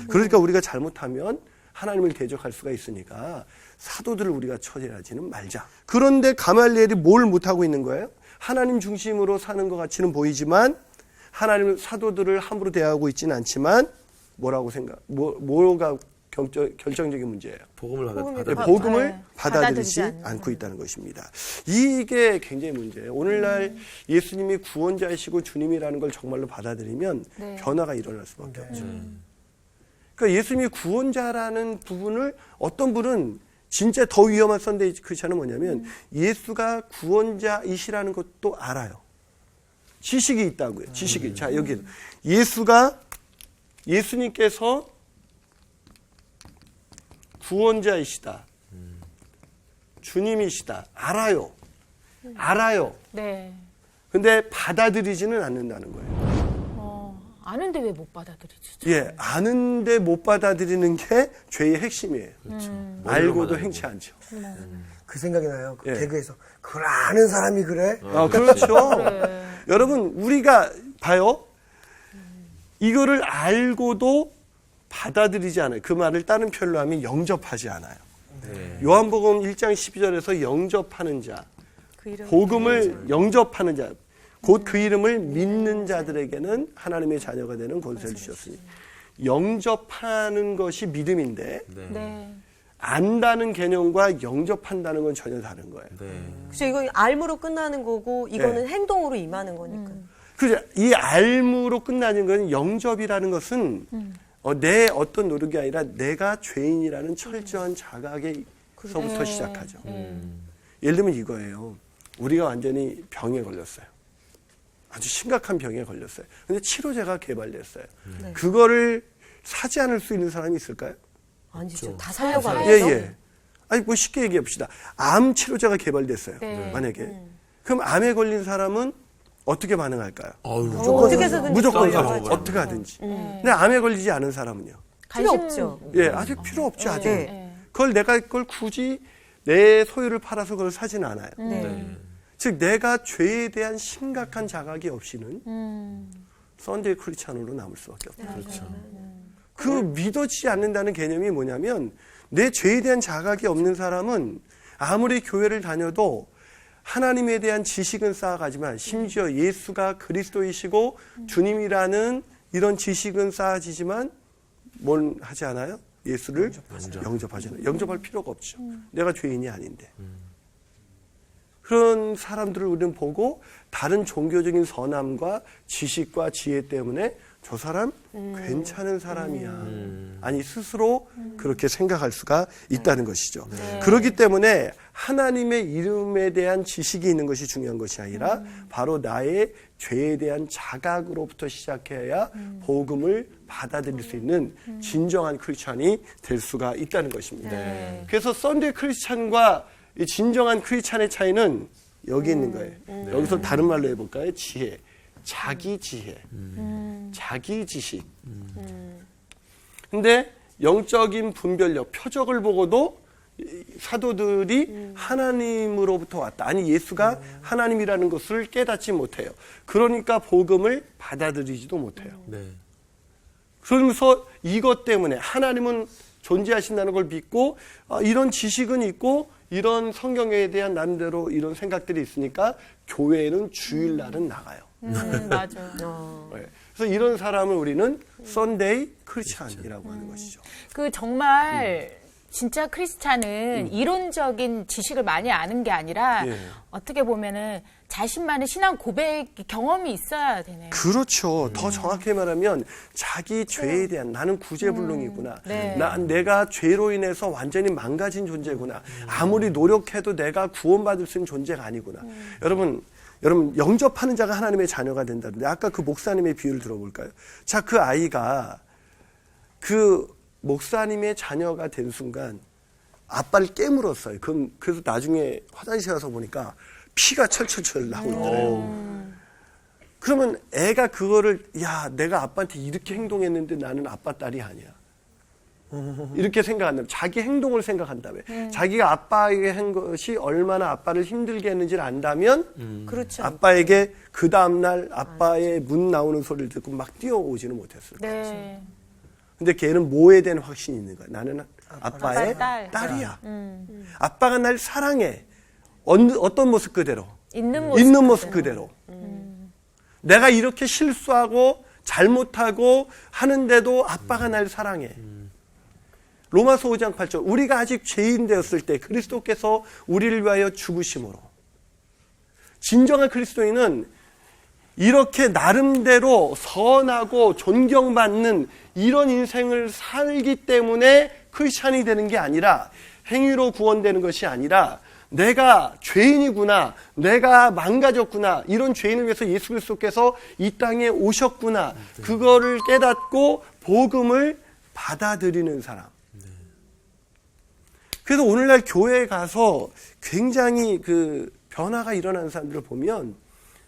Speaker 1: 그러니까 우리가 잘못하면 하나님을 대적할 수가 있으니까 사도들을 우리가 처리하지는 말자. 그런데 가말리엘이 뭘 못하고 있는 거예요? 하나님 중심으로 사는 것 같이는 보이지만 하나님 사도들을 함부로 대하고 있지는 않지만 뭐가 결정적인 문제예요. 복음을 받아들이지 않고 있다는 것입니다. 이게 굉장히 문제예요. 오늘날 예수님이 구원자이시고 주님이라는 걸 정말로 받아들이면 변화가 일어날 수밖에 없죠. 그러니까 예수님이 구원자라는 부분을 어떤 분은 진짜 더 위험한 썬데이 크리스찬은 뭐냐면 예수가 구원자이시라는 것도 알아요. 지식이 있다고요. 지식이. 자, 여기 예수님께서 구원자이시다. 주님이시다. 알아요. 알아요.
Speaker 2: 네.
Speaker 1: 근데 받아들이지는 않는다는 거예요.
Speaker 2: 아는데 왜 못 받아들이지?
Speaker 1: 예, 아는데 못 받아들이는 게 죄의 핵심이에요. 알고도 행치 않죠.
Speaker 5: 그 생각이 나요. 그
Speaker 1: 예.
Speaker 5: 개그에서 그걸 아는 사람이 그래?
Speaker 1: 그렇죠. 여러분, 우리가 봐요. 이거를 알고도 받아들이지 않아요. 그 말을 다른 표현로 하면 영접하지 않아요. 요한복음 1장 12절에서 영접하는 자,
Speaker 4: 그 이름
Speaker 1: 복음을 영접하는 자, 곧 그 이름을 믿는 자들에게는 하나님의 자녀가 되는 권세를 주셨으니, 영접하는 것이 믿음인데
Speaker 2: 네.
Speaker 1: 안다는 개념과 영접한다는 건 전혀 다른 거예요.
Speaker 4: 그죠? 이거 알무로 끝나는 거고 이거는 행동으로 임하는 거니까.
Speaker 1: 그죠? 이 알무로 끝나는 건 영접이라는 것은 내 어떤 노력이 아니라 내가 죄인이라는 철저한 자각에서부터 시작하죠. 예를 들면 이거예요. 우리가 완전히 병에 걸렸어요. 아주 심각한 병에 걸렸어요. 근데 치료제가 개발됐어요. 그거를 사지 않을 수 있는 사람이 있을까요?
Speaker 4: 아니죠. 다 살려고 하죠.
Speaker 1: 예. 아니, 뭐 쉽게 얘기해 봅시다. 암 치료제가 개발됐어요.
Speaker 2: 네.
Speaker 1: 만약에. 그럼 암에 걸린 사람은 어떻게 반응할까요?
Speaker 4: 어떻게 해서든지
Speaker 1: 무조건
Speaker 4: 살려고
Speaker 1: 사죠.
Speaker 4: 하죠.
Speaker 1: 어떻게 하든지. 근데 암에 걸리지 않은 사람은요?
Speaker 4: 필요 없죠.
Speaker 1: 예, 아직 필요 없죠, 아직.
Speaker 4: 네.
Speaker 1: 그걸 굳이 내 소유를 팔아서 그걸 사지는 않아요.
Speaker 4: 네.
Speaker 1: 즉, 내가 죄에 대한 심각한 자각이 없이는 썬데이 크리스찬으로 남을 수밖에 없다. 그렇죠. 그 믿어지지 않는다는 개념이 뭐냐면, 내 죄에 대한 자각이 없는 사람은 아무리 교회를 다녀도 하나님에 대한 지식은 쌓아가지만 심지어 예수가 그리스도이시고 주님이라는 이런 지식은 쌓아지지만 뭘 하지 않아요? 예수를 영접하지 않아요. 영접할 필요가 없죠. 내가 죄인이 아닌데. 그런 사람들을 우리는 보고 다른 종교적인 선함과 지식과 지혜 때문에 저 사람 괜찮은 사람이야. 아니, 스스로 그렇게 생각할 수가 있다는 것이죠. 그렇기 때문에 하나님의 이름에 대한 지식이 있는 것이 중요한 것이 아니라 바로 나의 죄에 대한 자각으로부터 시작해야 복음을 받아들일 수 있는 진정한 크리스찬이 될 수가 있다는 것입니다. 그래서 썬데이 크리스찬과 이 진정한 크리스찬의 차이는 여기 있는 거예요. 여기서 다른 말로 해볼까요? 지혜. 자기 지혜. 자기 지식. 근데 영적인 분별력, 표적을 보고도 사도들이 하나님으로부터 왔다. 아니, 예수가 하나님이라는 것을 깨닫지 못해요. 그러니까 복음을 받아들이지도 못해요. 그러면서 이것 때문에 하나님은 존재하신다는 걸 믿고 이런 지식은 있고 이런 성경에 대한 나름대로 이런 생각들이 있으니까 교회는 주일날은 나가요.
Speaker 2: 맞아.
Speaker 1: 네. 그래서 이런 사람을 우리는 썬데이 크리스찬이라고 하는 것이죠.
Speaker 2: 그 정말 진짜 크리스찬은 이론적인 지식을 많이 아는 게 아니라
Speaker 1: 예.
Speaker 2: 어떻게 보면은 자신만의 신앙 고백 경험이 있어야 되네요.
Speaker 1: 그렇죠. 더 정확히 말하면 자기 죄에 대한 나는 구제불능이구나.
Speaker 2: 네.
Speaker 1: 내가 죄로 인해서 완전히 망가진 존재구나. 아무리 노력해도 내가 구원받을 수 있는 존재가 아니구나. 여러분 영접하는 자가 하나님의 자녀가 된다는데 아까 그 목사님의 비유를 들어볼까요? 자, 그 아이가 그 목사님의 자녀가 된 순간 아빠를 깨물었어요. 그래서 나중에 화장실 가서 보니까 피가 철철철 나오고 있더래요. 그러면 애가 그거를 내가 아빠한테 이렇게 행동했는데 나는 아빠 딸이 아니야. 이렇게 생각한다면 자기 행동을 생각한다면 자기가 아빠에게 한 것이 얼마나 아빠를 힘들게 했는지를 안다면
Speaker 4: 그렇죠.
Speaker 1: 아빠에게 그 다음날 아빠의 문 나오는 소리를 듣고 막 뛰어오지는 못했을 거예요.
Speaker 2: 네.
Speaker 1: 근데 걔는 뭐에 대한 확신이 있는 거야? 나는 아빠의
Speaker 2: 딸.
Speaker 1: 딸이야. 아빠가 날 사랑해. 어떤 모습 그대로?
Speaker 2: 있는
Speaker 1: 모습 그대로. 내가 이렇게 실수하고 잘못하고 하는데도 아빠가 날 사랑해. 로마서 5장 8절. 우리가 아직 죄인 되었을 때 그리스도께서 우리를 위하여 죽으심으로. 진정한 그리스도인은 이렇게 나름대로 선하고 존경받는 이런 인생을 살기 때문에 크리스찬이 되는 게 아니라 행위로 구원되는 것이 아니라 내가 죄인이구나, 내가 망가졌구나, 이런 죄인을 위해서 예수 그리스도께서 이 땅에 오셨구나, 그거를 깨닫고 복음을 받아들이는 사람. 그래서 오늘날 교회에 가서 굉장히 변화가 일어나는 사람들을 보면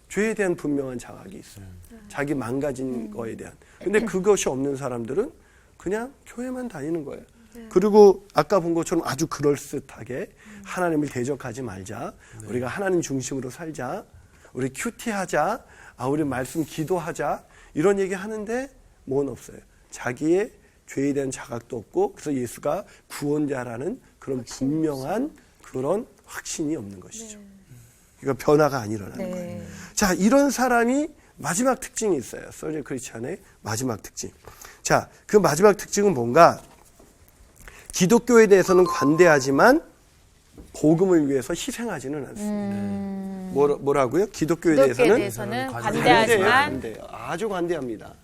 Speaker 1: 죄에 대한 분명한 자각이 있어요. 자기 망가진 거에 대한. 근데 그것이 없는 사람들은 그냥 교회만 다니는 거예요. 그리고 아까 본 것처럼 아주 그럴듯하게 하나님을 대적하지 말자. 우리가 하나님 중심으로 살자. 우리 큐티하자. 우리 말씀 기도하자. 이런 얘기 하는데 뭐는 없어요. 자기의 죄에 대한 자각도 없고 그래서 예수가 구원자라는 그런 분명한 그런 확신이 없는 것이죠. 그러니까 변화가 안 일어나는 거예요. 자, 이런 사람이 마지막 특징이 있어요. 서리얼 크리스찬의 마지막 특징. 자, 그 마지막 특징은 뭔가? 기독교에 대해서는 관대하지만 복음을 위해서 희생하지는 않습니다. 뭐라고요? 기독교에 대해서는
Speaker 2: 관대하지만
Speaker 1: 관대해요. 아주 관대합니다.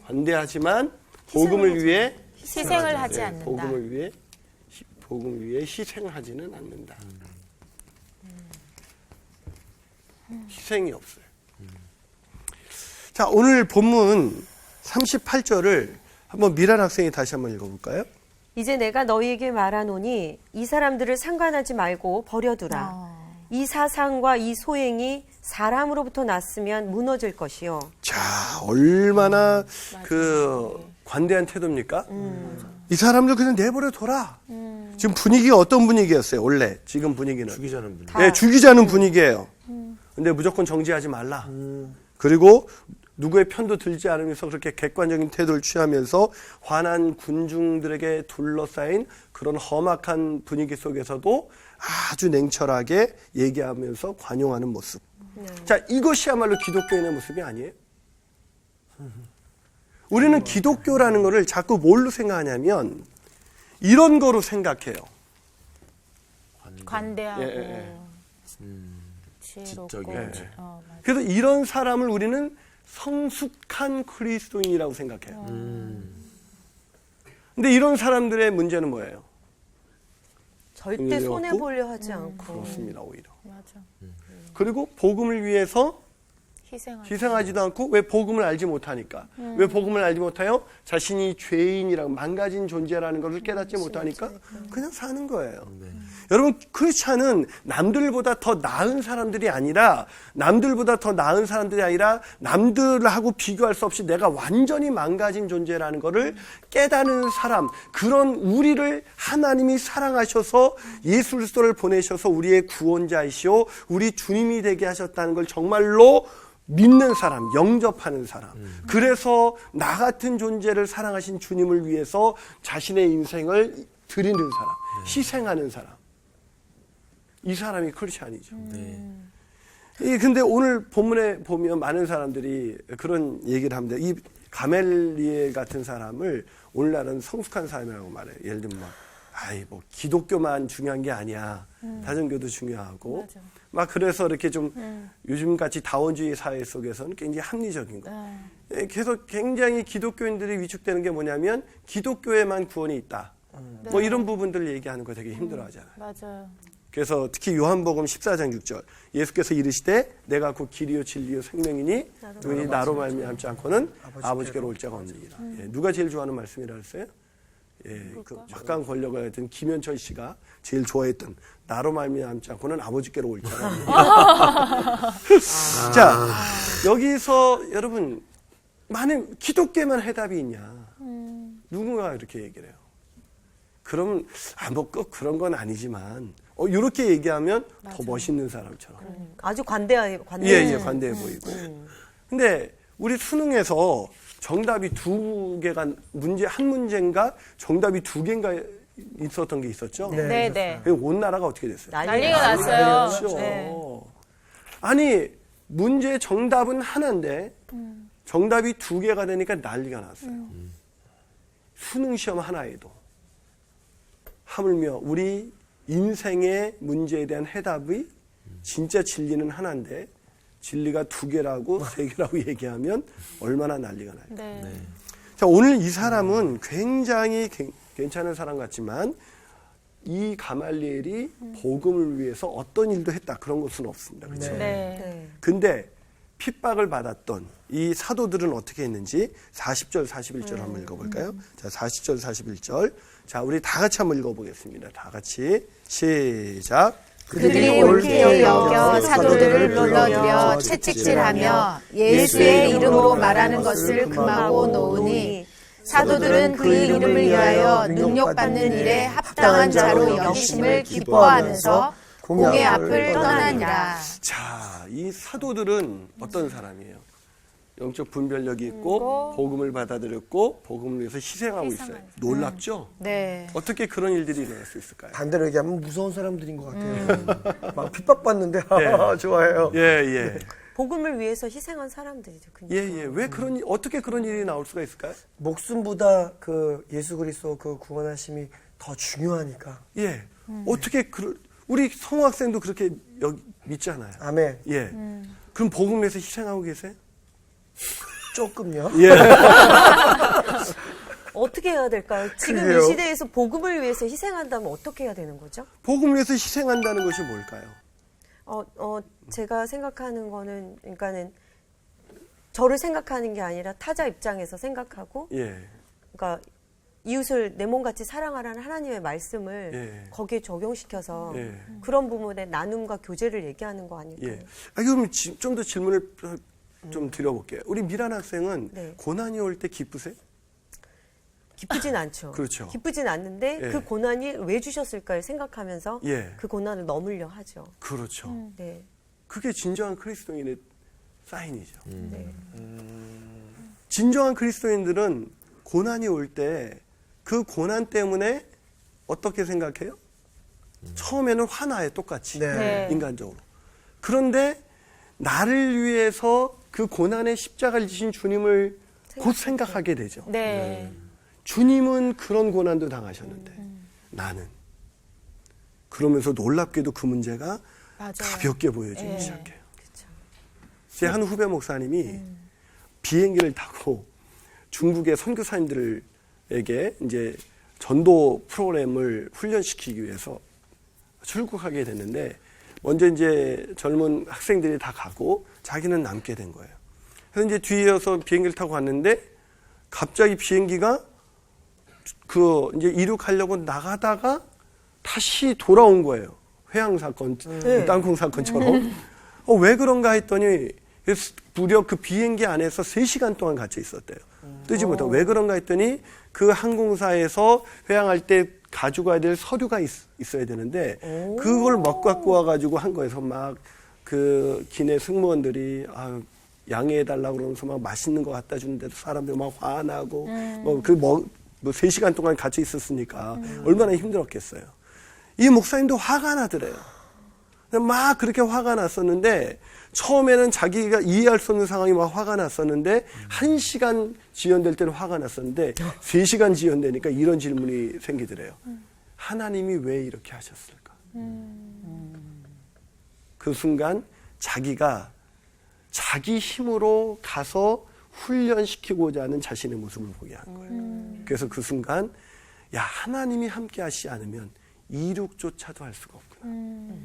Speaker 1: 관대하지만 복음을 위해
Speaker 2: 희생을 하지 않는다.
Speaker 1: 복음을 위해 희생하지는 않는다. 희생이 없어요. 자, 오늘 본문 38절을 한번 미란 학생이 다시 한번 읽어볼까요?
Speaker 4: 이제 내가 너희에게 말하노니 이 사람들을 상관하지 말고 버려두라. 이 사상과 이 소행이 사람으로부터 났으면 무너질 것이요.
Speaker 1: 자, 얼마나 관대한 태도입니까? 이 사람들 그냥 내버려 둬라. 지금 분위기가 어떤 분위기였어요? 원래 지금 분위기는
Speaker 3: 죽이자는 분위기.
Speaker 1: 네, 죽이자는 분위기예요. 근데 무조건 정지하지 말라. 그리고 누구의 편도 들지 않으면서 그렇게 객관적인 태도를 취하면서 화난 군중들에게 둘러싸인 그런 험악한 분위기 속에서도 아주 냉철하게 얘기하면서 관용하는 모습. 자, 이것이야말로 기독교인의 모습이 아니에요? 우리는 기독교라는 거를 자꾸 뭘로 생각하냐면 이런 거로 생각해요.
Speaker 2: 관대하고
Speaker 3: 지적이고.
Speaker 2: 지혜롭고.
Speaker 1: 예.
Speaker 2: 맞아.
Speaker 1: 그래서 이런 사람을 우리는 성숙한 그리스도인이라고 생각해요. 근데 이런 사람들의 문제는 뭐예요?
Speaker 4: 절대 손해보려 하지 않고.
Speaker 1: 그렇습니다, 오히려.
Speaker 2: 맞아.
Speaker 1: 그리고 복음을 위해서 희생하지도 않고 왜 복음을 알지 못하니까. 왜 복음을 알지 못해요? 자신이 죄인이라고 망가진 존재라는 것을 깨닫지 못하니까 그냥 사는 거예요. 여러분, 크리스찬은 남들보다 더 나은 사람들이 아니라 남들하고 비교할 수 없이 내가 완전히 망가진 존재라는 것을 깨닫는 사람, 그런 우리를 하나님이 사랑하셔서 예수 그리스도를 보내셔서 우리의 구원자이시오 우리 주님이 되게 하셨다는 걸 정말로 믿는 사람, 영접하는 사람. 그래서 나 같은 존재를 사랑하신 주님을 위해서 자신의 인생을 드리는 사람, 희생하는 사람. 이 사람이 크리스찬이죠. 근데 오늘 본문에 보면 많은 사람들이 그런 얘기를 합니다. 이 가멜리엘 같은 사람을 오늘날은 성숙한 사람이라고 말해요. 예를 들면 기독교만 중요한 게 아니야. 다정교도 중요하고.
Speaker 2: 맞아.
Speaker 1: 막 그래서 이렇게 좀 요즘같이 다원주의 사회 속에서는 굉장히 합리적인 거. 계속 굉장히 기독교인들이 위축되는 게 뭐냐면 기독교에만 구원이 있다. 뭐 이런 부분들 얘기하는 거 되게 힘들어하잖아요.
Speaker 2: 맞아요.
Speaker 1: 그래서 특히 요한복음 14장 6절 예수께서 이르시되 내가 곧 길이요 진리요 생명이니 누구니 나로 말미암지 않고는 아버지께로 올 자가 없느니라. 누가 제일 좋아하는 말씀이라 했어요? 그 막강 권력가였던 김현철 씨가 제일 좋아했던 나로 말미암지 않고는 아버지께로 올 자가 없느니라. 자, 여기서 여러분 많은 기독교에만 해답이 있냐? 누군가 이렇게 얘기를 해요. 그러면 뭐 꼭 그런 건 아니지만 이렇게 얘기하면 맞아요. 더 멋있는 사람처럼.
Speaker 4: 아주 관대해.
Speaker 1: 관대해 보이고. 근데 우리 수능에서 정답이 두 개가 한 문제인가 정답이 두 개인가 있었던 게 있었죠.
Speaker 2: 네.
Speaker 1: 온 나라가 어떻게 됐어요?
Speaker 2: 난리가 났어요.
Speaker 1: 그렇죠.
Speaker 2: 네.
Speaker 1: 아니 문제 정답은 하나인데 정답이 두 개가 되니까 난리가 났어요. 수능 시험 하나에도 하물며 우리 인생의 문제에 대한 해답이 진짜 진리는 하나인데 진리가 두 개라고 세 개라고 얘기하면 얼마나 난리가 나요.
Speaker 2: 네.
Speaker 1: 자, 오늘 이 사람은 굉장히 괜찮은 사람 같지만 이 가말리엘이 복음을 위해서 어떤 일도 했다 그런 것은 없습니다. 그렇죠?
Speaker 2: 네.
Speaker 1: 근데 핍박을 받았던 이 사도들은 어떻게 했는지 40절 41절 한번 읽어볼까요? 자, 40절 41절 자, 우리 다 같이 한번 읽어보겠습니다. 다 같이 시작.
Speaker 2: 그들이 옳게 여겨 사도들을 불러들여 채찍질하며 예수의 이름으로 말하는 것을 금하고 놓으니 사도들은 그의 이름을 위하여 능력받는 일에 합당한 자로 여기심을 기뻐하면서 공의 앞을 떠나니라.
Speaker 1: 자, 이 사도들은 어떤 사람이에요? 영적 분별력이 있고 복음을 받아들였고 복음을 위해서 희생하고 있어요. 놀랍죠?
Speaker 2: 네.
Speaker 1: 어떻게 그런 일들이 일어날 수 있을까요?
Speaker 5: 반대로 얘기하면 무서운 사람들인 것 같아요. 막 핍박받는데
Speaker 1: 네.
Speaker 5: 좋아해요.
Speaker 1: 예.
Speaker 4: 복음을 위해서 희생한 사람들이죠. 그러니까.
Speaker 1: 예. 왜 어떻게 그런 일이 나올 수가 있을까요?
Speaker 5: 목숨보다 그 예수 그리스도 그 구원하심이 더 중요하니까.
Speaker 1: 예. 어떻게 우리 성학생도 그렇게 믿잖아요.
Speaker 5: 아멘.
Speaker 1: 예. 그럼 복음을 위해서 희생하고 계세요?
Speaker 5: 조금요.
Speaker 1: 예.
Speaker 4: 어떻게 해야 될까요? 지금
Speaker 5: 그래요?
Speaker 4: 이 시대에서 복음을 위해서 희생한다면 어떻게 해야 되는 거죠?
Speaker 1: 복음을 위해서 희생한다는 것이 뭘까요?
Speaker 4: 제가 생각하는 거는, 그러니까는 저를 생각하는 게 아니라 타자 입장에서 생각하고,
Speaker 1: 예.
Speaker 4: 그러니까 이웃을 내 몸같이 사랑하라는 하나님의 말씀을
Speaker 1: 예.
Speaker 4: 거기에 적용시켜서
Speaker 1: 예.
Speaker 4: 그런 부분에 나눔과 교제를 얘기하는 거 아닐까요?
Speaker 1: 예. 그럼 좀 더 질문을 좀 드려볼게요. 우리 미란 학생은
Speaker 4: 네.
Speaker 1: 고난이 올 때 기쁘세요?
Speaker 4: 기쁘진 않죠.
Speaker 1: 그렇죠.
Speaker 4: 기쁘진 않는데
Speaker 1: 예.
Speaker 4: 그 고난이 왜 주셨을까를 생각하면서
Speaker 1: 예.
Speaker 4: 그 고난을 넘으려 하죠.
Speaker 1: 그렇죠.
Speaker 4: 네.
Speaker 1: 그게 진정한 그리스도인의 사인이죠.
Speaker 4: 네.
Speaker 1: 진정한 그리스도인들은 고난이 올 때 그 고난 때문에 어떻게 생각해요? 처음에는 화나요, 똑같이.
Speaker 5: 네.
Speaker 1: 인간적으로. 그런데 나를 위해서 그 고난의 십자가를 지신 주님을 곧 생각하게 되죠.
Speaker 2: 네.
Speaker 1: 주님은 그런 고난도 당하셨는데 나는. 그러면서 놀랍게도 그 문제가
Speaker 2: 맞아요.
Speaker 1: 가볍게 보여지기
Speaker 2: 네.
Speaker 1: 시작해요.
Speaker 4: 그렇죠.
Speaker 1: 제 한 후배 목사님이 비행기를 타고 중국의 선교사님들에게 이제 전도 프로그램을 훈련시키기 위해서 출국하게 됐는데 먼저 이제 젊은 학생들이 다 가고 자기는 남게 된 거예요. 그래서 이제 뒤에서 비행기를 타고 갔는데 갑자기 비행기가 이제 이륙하려고 나가다가 다시 돌아온 거예요. 회항 사건, 땅콩 사건처럼. 왜 그런가 했더니 무려 그 비행기 안에서 3시간 동안 갇혀 있었대요. 뜨지 못하고. 왜 그런가 했더니 그 항공사에서 회항할 때 가져가야 될 서류가 있어야 되는데 그걸 못 갖고 와가지고 한 거에서 막 그 기내 승무원들이 양해해달라고 그러면서 막 맛있는 거 갖다 주는데도 사람들이 막 화나고 3시간 동안 갇혀 있었으니까 얼마나 힘들었겠어요. 이 목사님도 화가 나더래요. 막 그렇게 화가 났었는데 처음에는 자기가 이해할 수 없는 상황이 막 화가 났었는데 1시간 지연될 때는 화가 났었는데 3시간 지연되니까 이런 질문이 생기더래요. 하나님이 왜 이렇게 하셨을까? 그 순간 자기가 자기 힘으로 가서 훈련시키고자 하는 자신의 모습을 보게 한 거예요. 그래서 그 순간 하나님이 함께 하시지 않으면 이륙조차도 할 수가 없구나.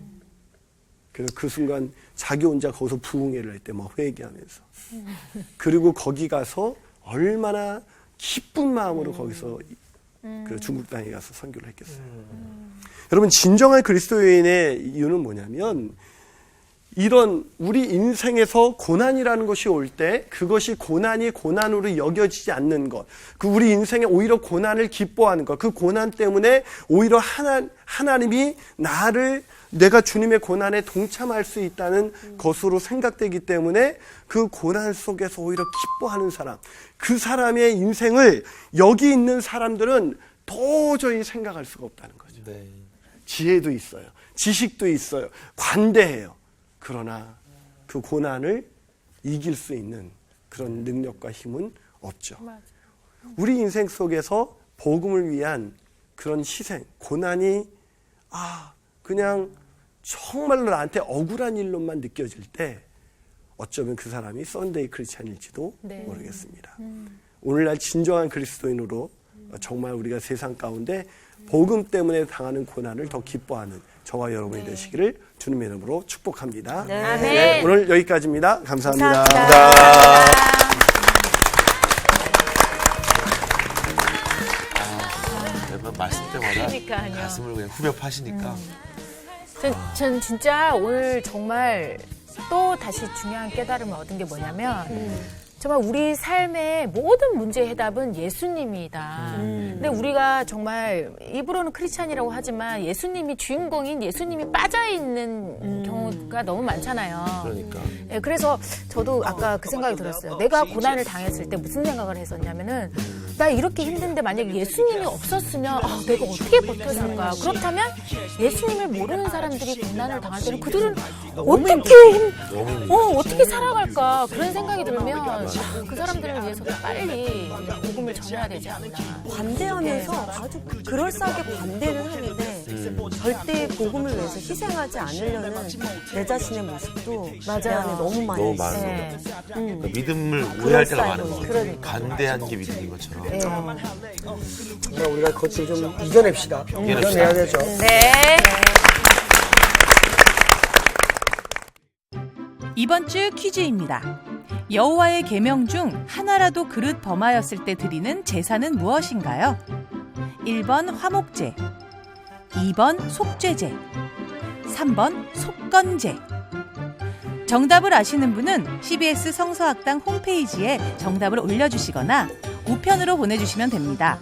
Speaker 1: 그래서 그 순간 자기 혼자 거기서 부흥회를 할 때 막 회개하면서 그리고 거기 가서 얼마나 기쁜 마음으로 거기서 그 중국 땅에 가서 선교를 했겠어요. 여러분 진정한 그리스도인의 이유는 뭐냐면 이런 우리 인생에서 고난이라는 것이 올 때 그것이 고난이 고난으로 여겨지지 않는 것, 그 우리 인생에 오히려 고난을 기뻐하는 것, 그 고난 때문에 오히려 하나님이 내가 주님의 고난에 동참할 수 있다는 것으로 생각되기 때문에 그 고난 속에서 오히려 기뻐하는 사람, 그 사람의 인생을 여기 있는 사람들은 도저히 생각할 수가 없다는 거죠.
Speaker 3: 네.
Speaker 1: 지혜도 있어요. 지식도 있어요. 관대해요. 그러나 그 고난을 이길 수 있는 그런 능력과 힘은 없죠. 우리 인생 속에서 복음을 위한 그런 희생, 고난이 그냥 정말로 나한테 억울한 일로만 느껴질 때 어쩌면 그 사람이 썬데이 크리스찬일지도 모르겠습니다. 오늘날 진정한 그리스도인으로 정말 우리가 세상 가운데 복음 때문에 당하는 고난을 더 기뻐하는 저와 여러분이 되시기를 주님의 이름으로 축복합니다.
Speaker 4: 네.
Speaker 1: 오늘 여기까지입니다. 감사합니다.
Speaker 3: 매번 말씀 때마다
Speaker 2: 그러니까요.
Speaker 3: 가슴을 그냥 후벼 파시니까
Speaker 2: 전 진짜 오늘 정말 또 다시 중요한 깨달음을 얻은 게 뭐냐면 정말 우리 삶의 모든 문제의 해답은 예수님이다. 근데 우리가 정말 입으로는 크리스찬이라고 하지만 예수님이 주인공인 예수님이 빠져있는 경우가 너무 많잖아요.
Speaker 3: 그러니까.
Speaker 2: 예, 그래서 저도 아까 그 생각이 들었어요. 내가 고난을 당했을 때 무슨 생각을 했었냐면은 나 이렇게 힘든데 만약에 예수님이 없었으면 내가 어떻게 버텨 살까? 그렇다면 예수님을 모르는 사람들이 고난을 당할 때는 그들은 어떻게 살아갈까? 그런 생각이 들면 그 사람들을 위해서 빨리 복음을 전해야 되지 않나.
Speaker 4: 관대하면서 아주 그럴싸하게 관대는 하는데 절대 복음을 위해서 희생하지 않으려는 내 자신의 모습도 내 안에 너무 많이
Speaker 3: 너무
Speaker 4: 있어요.
Speaker 3: 많아요.
Speaker 2: 네.
Speaker 3: 그러니까 믿음을 오해할 때가 많은 것 같아요.
Speaker 2: 그러니까.
Speaker 3: 관대한 게 믿음인 것처럼.
Speaker 5: 정말 우리가 그것을 좀 이겨냅시다. 이겨내야 되죠.
Speaker 2: 네.
Speaker 6: 이번 주 퀴즈입니다. 여호와의 계명 중 하나라도 그릇 범하였을 때 드리는 제사는 무엇인가요? 1번 화목제, 2번 속죄제, 3번 속건제. 정답을 아시는 분은 CBS 성서학당 홈페이지에 정답을 올려주시거나 우편으로 보내주시면 됩니다.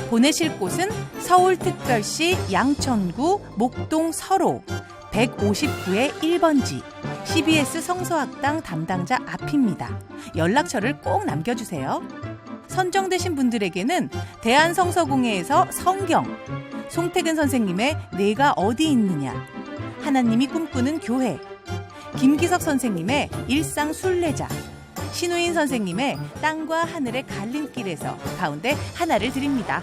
Speaker 6: 보내실 곳은 서울특별시 양천구 목동 서로 159의 1번지 CBS 성서학당 담당자 앞입니다. 연락처를 꼭 남겨주세요. 선정되신 분들에게는 대한성서공회에서 성경, 송태근 선생님의 내가 어디 있느냐, 하나님이 꿈꾸는 교회, 김기석 선생님의 일상 순례자, 신우인 선생님의 땅과 하늘의 갈림길에서 가운데 하나를 드립니다.